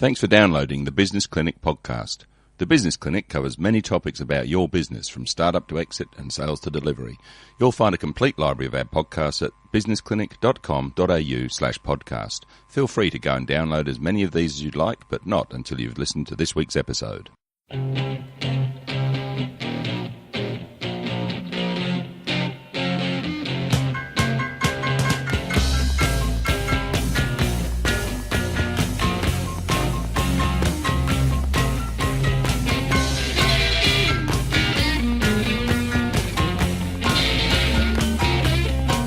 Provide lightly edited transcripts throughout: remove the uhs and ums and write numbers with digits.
Thanks for downloading the Business Clinic podcast. The Business Clinic covers many topics about your business, from startup to exit and sales to delivery. You'll find a complete library of our podcasts at businessclinic.com.au/podcast. Feel free to go and download as many of these as you'd like, but not until you've listened to this week's episode.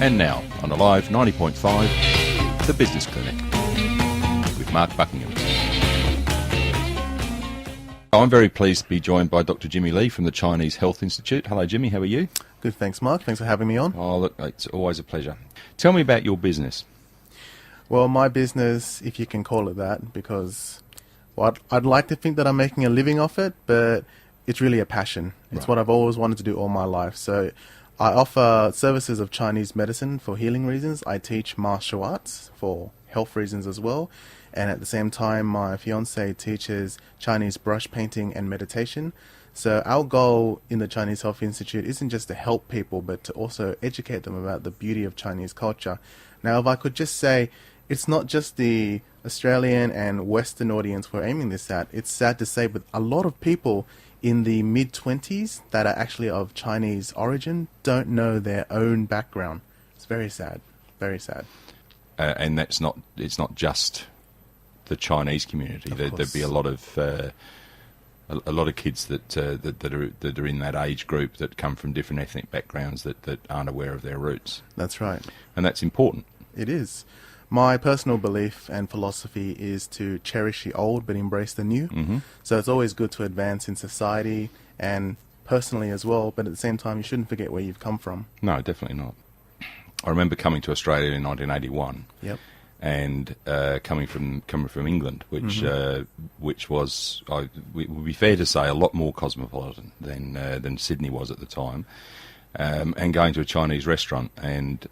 And now, on a live 90.5, The Business Clinic, with Mark Buckingham. I'm very pleased to be joined by Dr. Jimmy Lee from the Chinese Health Institute. Hello, Jimmy, how are you? Good, thanks, Mark. Thanks for having me on. Oh, look, it's always a pleasure. Tell me about your business. Well, my business, if you can call it that, because I'd like to think that I'm making a living off it, but it's really a passion. It's what I've always wanted to do all my life. So I offer services of Chinese medicine for healing reasons. I teach martial arts for health reasons as well. And at the same time, my fiance teaches Chinese brush painting and meditation. So our goal in the Chinese Health Institute isn't just to help people, but to also educate them about the beauty of Chinese culture. Now, if I could just say, it's not just the Australian and Western audience we're aiming this at. It's sad to say, but a lot of people in the mid-20s that are actually of Chinese origin don't know their own background. It's very sad, very sad. And it's not just the Chinese community. There'd be a lot of kids that are in that age group that come from different ethnic backgrounds that aren't aware of their roots. That's right. And that's important. It is. My personal belief and philosophy is to cherish the old but embrace the new. Mm-hmm. So it's always good to advance in society and personally as well, but at the same time you shouldn't forget where you've come from. No, definitely not. I remember coming to Australia in 1981. Yep. And coming from England, which was, it would be fair to say, a lot more cosmopolitan than Sydney was at the time, and going to a Chinese restaurant and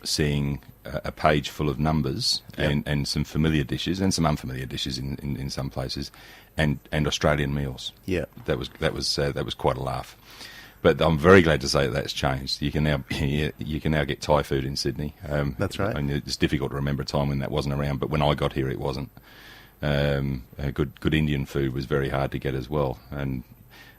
seeing a page full of numbers and some familiar dishes and some unfamiliar dishes in some places, and Australian meals. Yeah, that was quite a laugh. But I'm very glad to say that's changed. You can now get Thai food in Sydney. That's right. And it's difficult to remember a time when that wasn't around, but when I got here, it wasn't. Good Indian food was very hard to get as well. And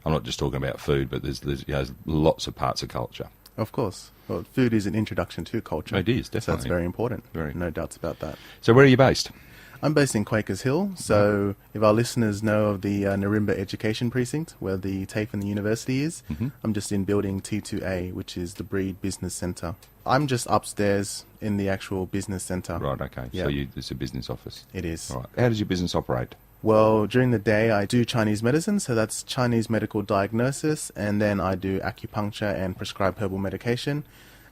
I'm not just talking about food, but there's lots of parts of culture. Of course. Well, food is an introduction to culture. It is, definitely. So that's very important. Very. No doubts about that. So where are you based? I'm based in Quakers Hill, so if our listeners know of the Narimba Education Precinct, where the TAFE and the university is, I'm just in building T2A, which is the Breed Business Centre. I'm just upstairs in the actual business centre. Right, okay. Yeah. So it's a business office. It is. Right. How does your business operate? Well, during the day I do Chinese medicine, so that's Chinese medical diagnosis, and then I do acupuncture and prescribe herbal medication,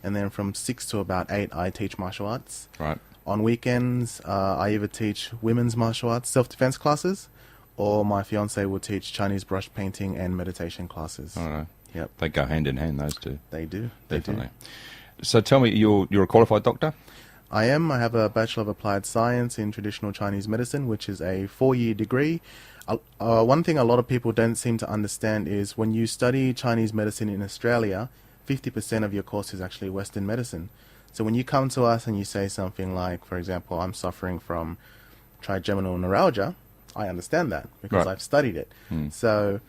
and then from 6 to about 8 I teach martial arts. Right. On weekends, I either teach women's martial arts self-defense classes, or my fiance will teach Chinese brush painting and meditation classes. All right. Yep. They go hand in hand, those two. They do. Definitely. So tell me, you're a qualified doctor? I am. I have a Bachelor of Applied Science in Traditional Chinese Medicine, which is a 4-year degree. One thing a lot of people don't seem to understand is when you study Chinese medicine in Australia, 50% of your course is actually Western medicine. So when you come to us and you say something like, for example, I'm suffering from trigeminal neuralgia, I understand that because Right. I've studied it. So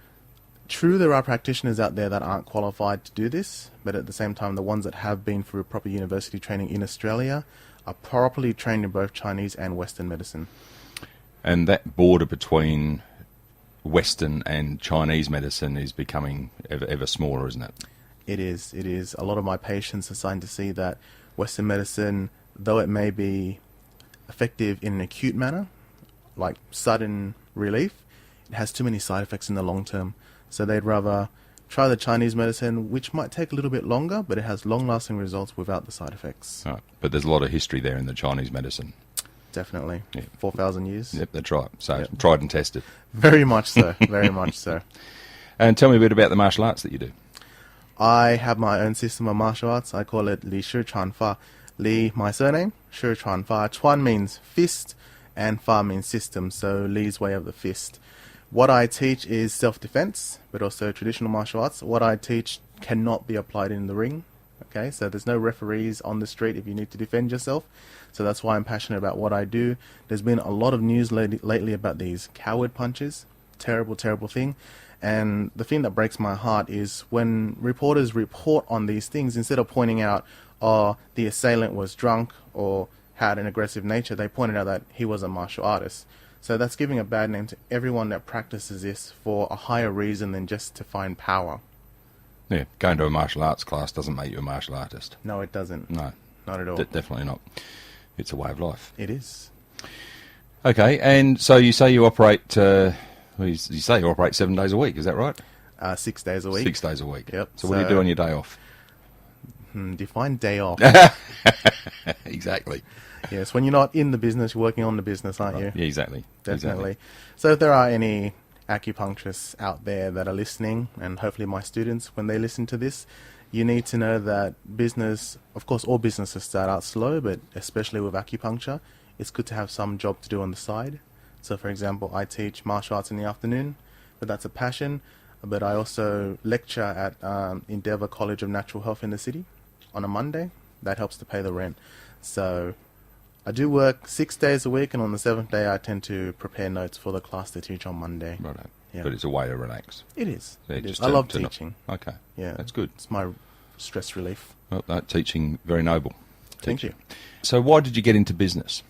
true, there are practitioners out there that aren't qualified to do this, but at the same time, the ones that have been through proper university training in Australia are properly trained in both Chinese and Western medicine. And that border between Western and Chinese medicine is becoming ever smaller, isn't it? It is. It is. A lot of my patients are starting to see that Western medicine, though it may be effective in an acute manner, like sudden relief, it has too many side effects in the long term. So they'd rather try the Chinese medicine, which might take a little bit longer, but it has long-lasting results without the side effects. Right. But there's a lot of history there in the Chinese medicine. Definitely. Yeah. 4,000 years. Yep, that's right. So Yep. tried and tested. Very much so. Very much so. And tell me a bit about the martial arts that you do. I have my own system of martial arts. I call it Li Shi Chuan Fa. Li, my surname, Shi Chuan Fa. Chuan means fist, and Fa means system, so Li's way of the fist. What I teach is self-defense, but also traditional martial arts. What I teach cannot be applied in the ring. Okay, so there's no referees on the street if you need to defend yourself. So that's why I'm passionate about what I do. There's been a lot of news lately about these coward punches. Terrible, terrible thing. And the thing that breaks my heart is when reporters report on these things, instead of pointing out, oh, the assailant was drunk or had an aggressive nature, they pointed out that he was a martial artist. So that's giving a bad name to everyone that practices this for a higher reason than just to find power. Yeah, going to a martial arts class doesn't make you a martial artist. No, it doesn't. No. Not at all. Definitely not. It's a way of life. It is. Okay, and so you say you operate, you say you operate 7 days a week, is that right? 6 days a week. 6 days a week. Yep. So what do you do on your day off? Define day off. Exactly. Yes, when you're not in the business, you're working on the business, aren't you? Yeah, exactly. Definitely. Exactly. So if there are any acupuncturists out there that are listening, and hopefully my students, when they listen to this, you need to know that business, of course, all businesses start out slow, but especially with acupuncture, it's good to have some job to do on the side. So, for example, I teach martial arts in the afternoon, but that's a passion. But I also lecture at Endeavour College of Natural Health in the city on a Monday. That helps to pay the rent. So I do work 6 days a week, and on the 7th day I tend to prepare notes for the class to teach on Monday. Right. Yeah. But it's a way to relax. It is. Yeah, It is. just I to- love to not- teaching. Okay. Yeah. That's good. It's my stress relief. Well, that teaching, very noble. Thank you. So why did you get into business?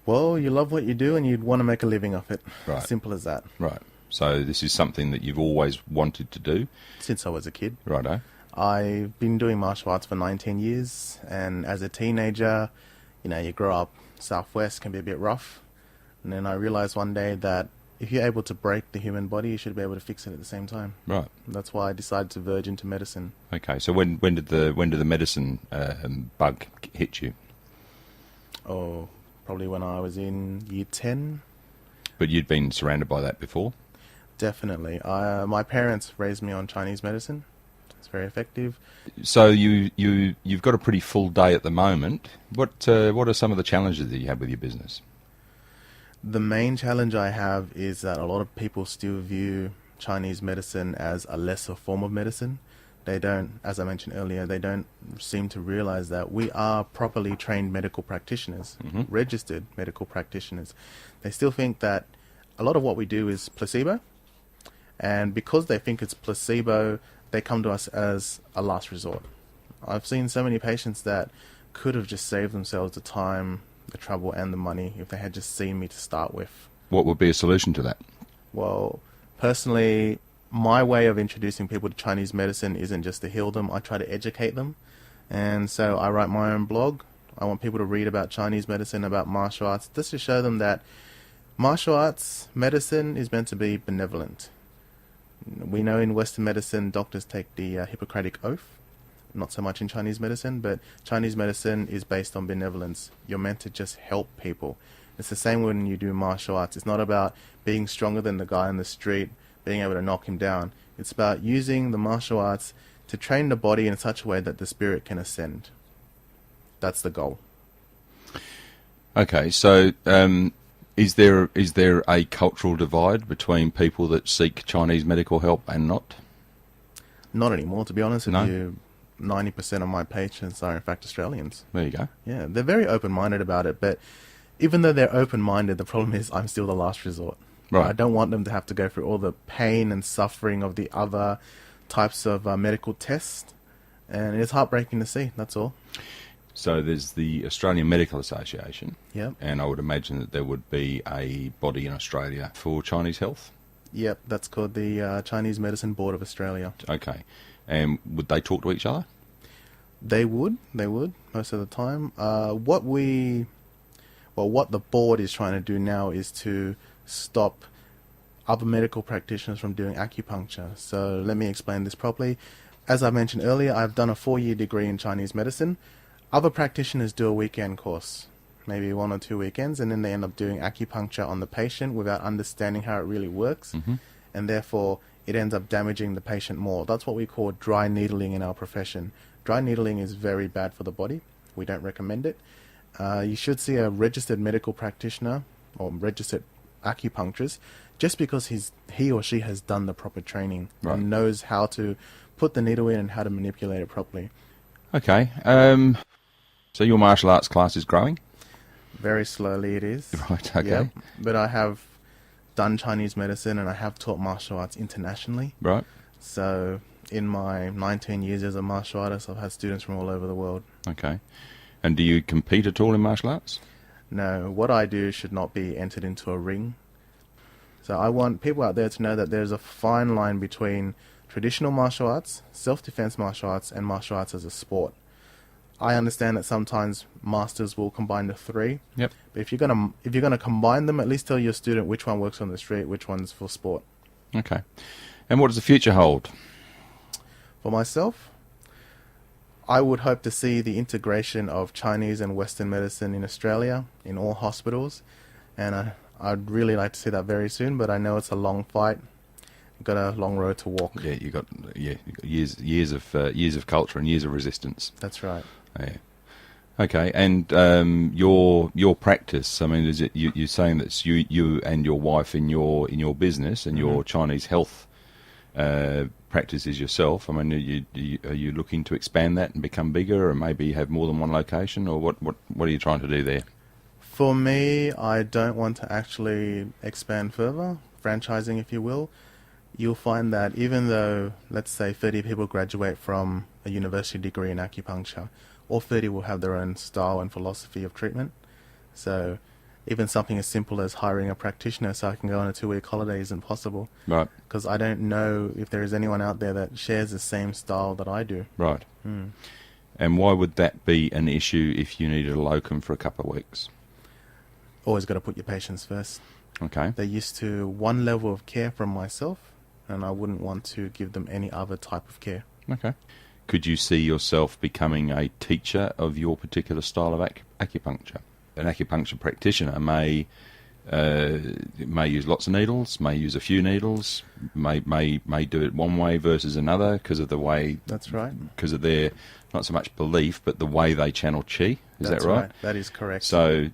Well, you love what you do and you'd want to make a living off it. Right. Simple as that. Right. So this is something that you've always wanted to do? Since I was a kid. Righto. I've been doing martial arts for 19 years, and as a teenager, you grow up southwest, can be a bit rough. And then I realized one day that if you're able to break the human body, you should be able to fix it at the same time. Right. That's why I decided to verge into medicine. Okay. So when did the medicine bug hit you? Oh, probably when I was in year 10. But you'd been surrounded by that before? Definitely. My parents raised me on Chinese medicine. It's very effective. So you've got a pretty full day at the moment. What are some of the challenges that you have with your business? The main challenge I have is that a lot of people still view Chinese medicine as a lesser form of medicine. They don't, as I mentioned earlier, they don't seem to realize that we are properly trained medical practitioners, registered medical practitioners. They still think that a lot of what we do is placebo. And because they think it's placebo, they come to us as a last resort. I've seen so many patients that could have just saved themselves the time, the trouble and the money if they had just seen me to start with. What would be a solution to that? Well, personally, my way of introducing people to Chinese medicine isn't just to heal them. I try to educate them. And so I write my own blog. I want people to read about Chinese medicine, about martial arts, just to show them that martial arts medicine is meant to be benevolent. We know in Western medicine, doctors take the Hippocratic Oath. Not so much in Chinese medicine, but Chinese medicine is based on benevolence. You're meant to just help people. It's the same when you do martial arts. It's not about being stronger than the guy on the street, being able to knock him down. It's about using the martial arts to train the body in such a way that the spirit can ascend. That's the goal. Okay, so is there a cultural divide between people that seek Chinese medical help and not? Not anymore, to be honest with No? you. 90% of my patients are in fact Australians. There you go. Yeah, they're very open-minded about it, but even though they're open-minded, the problem is I'm still the last resort. Right. I don't want them to have to go through all the pain and suffering of the other types of medical tests, and it's heartbreaking to see, that's all. So there's the Australian Medical Association, Yep. and I would imagine that there would be a body in Australia for Chinese health. Yep, that's called the Chinese Medicine Board of Australia. Okay. And would they talk to each other? They would, most of the time. What the board is trying to do now is to stop other medical practitioners from doing acupuncture. So let me explain this properly. As I mentioned earlier, I've done a 4-year degree in Chinese medicine. Other practitioners do a weekend course, maybe 1 or 2 weekends, and then they end up doing acupuncture on the patient without understanding how it really works, and therefore it ends up damaging the patient more. That's what we call dry needling in our profession. Dry needling is very bad for the body. We don't recommend it. You should see a registered medical practitioner or registered acupuncturist just because he or she has done the proper training Right. and knows how to put the needle in and how to manipulate it properly. Okay. So your martial arts class is growing? Very slowly it is. Right, okay. Yep. But I have done Chinese medicine and I have taught martial arts internationally. Right. So in my 19 years as a martial artist, I've had students from all over the world. Okay. And do you compete at all in martial arts? No, what I do should not be entered into a ring. So I want people out there to know that there's a fine line between traditional martial arts, self-defense martial arts, and martial arts as a sport. I understand that sometimes masters will combine the three. Yep. But if you're gonna combine them, at least tell your student which one works on the street, which one's for sport. Okay. And what does the future hold? For myself, I would hope to see the integration of Chinese and Western medicine in Australia, in all hospitals, and I'd really like to see that very soon, but I know it's a long fight. We've got a long road to walk. Yeah, you got years of culture and years of resistance. That's right. Yeah. Okay, and your practice. I mean, is it you're saying that you and your wife in your business and your Chinese health practices yourself? I mean, are you looking to expand that and become bigger, or maybe have more than one location, or what are you trying to do there? For me, I don't want to actually expand further, franchising, if you will. You'll find that even though, let's say, 30 people graduate from a university degree in acupuncture, all 30 will have their own style and philosophy of treatment. So even something as simple as hiring a practitioner so I can go on a 2-week holiday isn't possible. Right. Because I don't know if there is anyone out there that shares the same style that I do. Right. And why would that be an issue if you needed a locum for a couple of weeks? Always got to put your patients first. Okay. They're used to one level of care from myself, and I wouldn't want to give them any other type of care. Okay. Could you see yourself becoming a teacher of your particular style of acupuncture? An acupuncture practitioner may use lots of needles, may use a few needles, may do it one way versus another because of the way. That's right. Because of their not so much belief, but the way they channel qi. Is That's that right? That is correct. So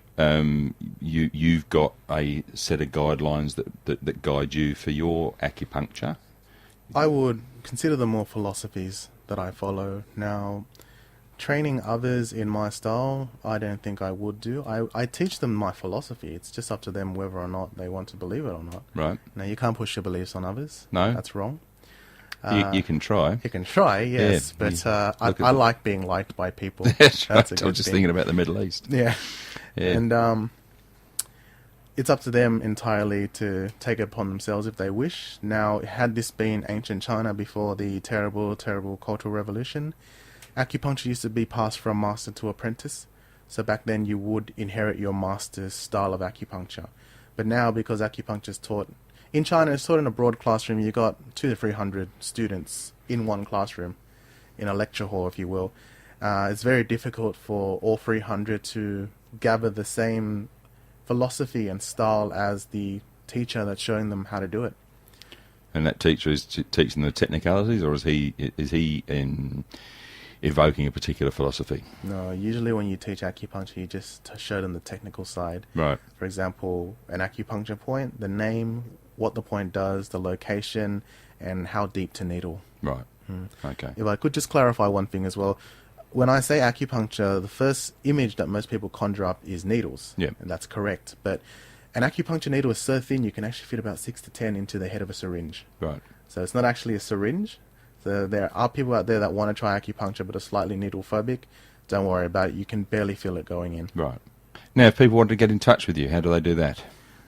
you've got a set of guidelines that guide you for your acupuncture. I would consider them more philosophies that I follow. Now, training others in my style, I don't think I would do. I teach them my philosophy. It's just up to them whether or not they want to believe it or not. Right. Now, you can't push your beliefs on others. No. That's wrong. You can try. You can try, yes, Yeah, but I like being liked by people. That's right. a I good was just thing. thinking about the Middle East. Yeah. Yeah. And it's up to them entirely to take it upon themselves if they wish. Now, had this been ancient China before the terrible, terrible Cultural Revolution, acupuncture used to be passed from master to apprentice. So back then you would inherit your master's style of acupuncture. But now, because acupuncture is taught in China, it's taught in a broad classroom. You got 200 to 300 students in one classroom, in a lecture hall, if you will. It's very difficult for all 300 to gather the same philosophy and style as the teacher that's showing them how to do it. And that teacher is teaching the technicalities, or is he evoking a particular philosophy? No, usually when you teach acupuncture, you just show them the technical side. Right. For example, an acupuncture point, the name, what the point does, the location, and how deep to needle. Right. Okay. If I could just clarify one thing as well. When I say acupuncture, the first image that most people conjure up is needles. Yeah. And that's correct. But an acupuncture needle is so thin, you can actually fit about 6 to 10 into the head of a syringe. Right. So it's not actually a syringe. So there are people out there that want to try acupuncture but are slightly needle phobic. Don't worry about it. You can barely feel it going in. Right. Now, if people want to get in touch with you, how do they do that?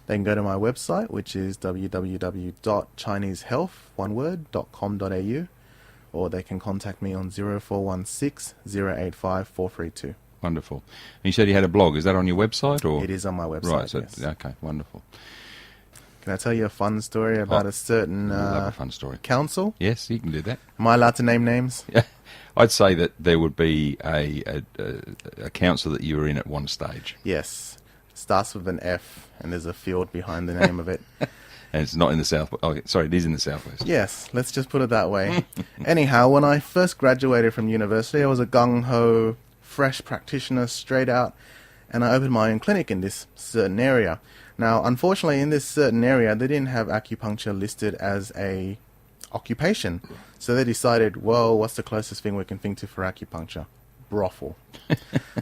They can go to my website, which is www.chinesehealth.com.au, or they can contact me on 0416 085 432. Wonderful. And you said you had a blog. Is that on your website? Or? It is on my website, Right. So yes. okay. Wonderful. Can I tell you a fun story about a certain I love a fun story. council? Yes, you can do that. Am I allowed to name names? Yeah. I'd say that there would be a council that you were in at one stage. Yes. Starts with an F, and there's a field behind the name of it. And it's not in the south. Oh, sorry, it is in the southwest. Yes, let's just put it that way. Anyhow, when I first graduated from university, I was a gung-ho, fresh practitioner, straight out. and I opened my own clinic in this certain area. Now, unfortunately, in this certain area, they didn't have acupuncture listed as a occupation. So they decided, well, what's the closest thing we can think to for acupuncture? Brothel.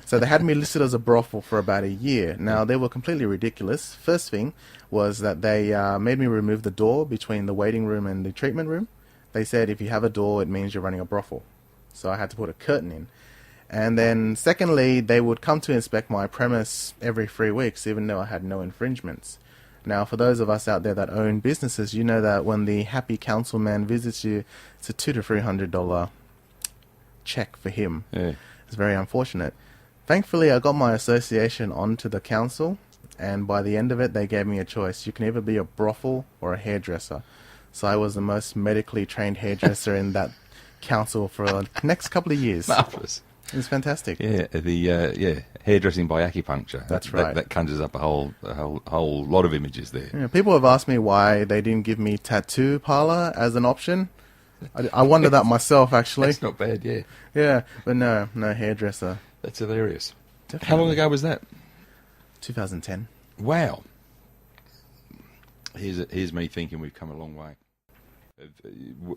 So they had me listed as a brothel for about a year. Now, they were completely ridiculous. First thing was that they made me remove the door between the waiting room and the treatment room. They said if you have a door, it means you're running a brothel. So I had to put a curtain in. And then secondly, they would come to inspect my premise every 3 weeks, even though I had no infringements. Now, for those of us out there that own businesses, you know that when the happy councilman visits you, it's a $200 to $300 check for him. Yeah. It's very unfortunate. Thankfully, I got my association onto the council, and by the end of it, they gave me a choice. You can either be a brothel or a hairdresser. So I was the most medically trained hairdresser in that council for the next couple of years. Marvellous. It was fantastic. Yeah, the hairdressing by acupuncture. That's right. That conjures up a whole lot of images there. Yeah, people have asked me why they didn't give me tattoo parlor as an option. I wonder that myself, actually. That's not bad, yeah. Yeah, but no hairdresser. That's hilarious. Definitely. How long ago was that? 2010. Wow. Here's me thinking we've come a long way.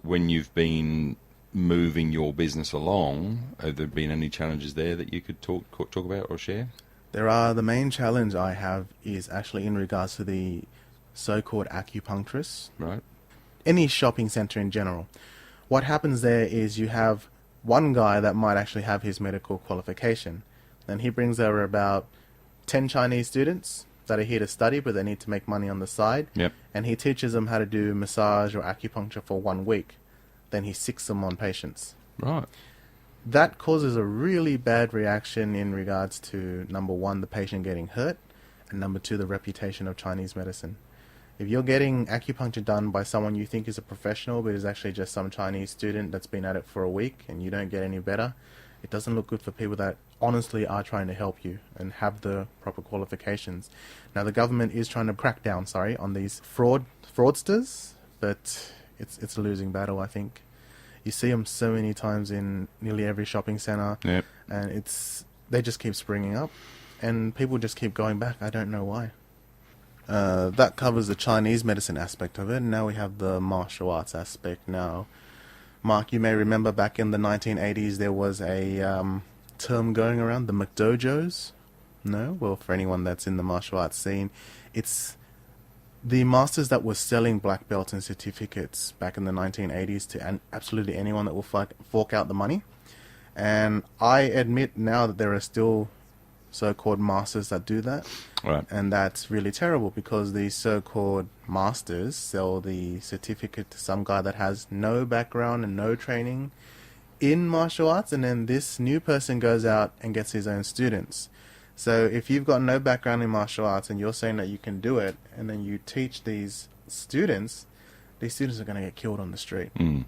When you've been moving your business along, have there been any challenges there that you could talk about or share? There are. The main challenge I have is actually in regards to the so-called acupuncturists. Right. Any shopping centre in general. What happens there is you have one guy that might actually have his medical qualification. Then he brings over about 10 Chinese students that are here to study, but they need to make money on the side. Yep. And he teaches them how to do massage or acupuncture for 1 week. Then he sicks them on patients. Right. That causes a really bad reaction in regards to, number one, the patient getting hurt, and number two, the reputation of Chinese medicine. If you're getting acupuncture done by someone you think is a professional, but is actually just some Chinese student that's been at it for a week, and you don't get any better, it doesn't look good for people that honestly are trying to help you and have the proper qualifications. Now, the government is trying to crack down, on these fraudsters, but it's a losing battle, I think. You see them so many times in nearly every shopping centre, Yep. and they just keep springing up, and people just keep going back. I don't know why. That covers the Chinese medicine aspect of it. Now we have the martial arts aspect now. Mark, you may remember back in the 1980s there was a term going around, the McDojos. No? Well, for anyone that's in the martial arts scene, it's the masters that were selling black belts and certificates back in the 1980s to absolutely anyone that will fork out the money. And I admit now that there are still so-called masters that do that. Right. And that's really terrible because these so-called masters sell the certificate to some guy that has no background and no training in martial arts, and then this new person goes out and gets his own students. So if you've got no background in martial arts and you're saying that you can do it, and then you teach these students are going to get killed on the street. Mm.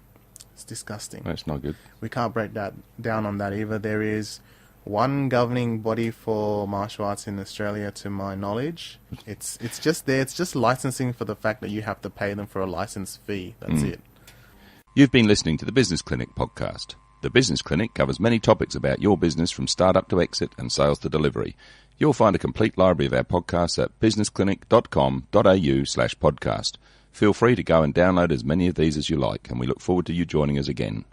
It's disgusting. That's not good. We can't break that down on that either. There is one governing body for martial arts in Australia, to my knowledge. It's just there. It's just licensing for the fact that you have to pay them for a license fee. That's it. You've been listening to the Business Clinic podcast. The Business Clinic covers many topics about your business from startup to exit and sales to delivery. You'll find a complete library of our podcasts at businessclinic.com.au/podcast. Feel free to go and download as many of these as you like, and we look forward to you joining us again.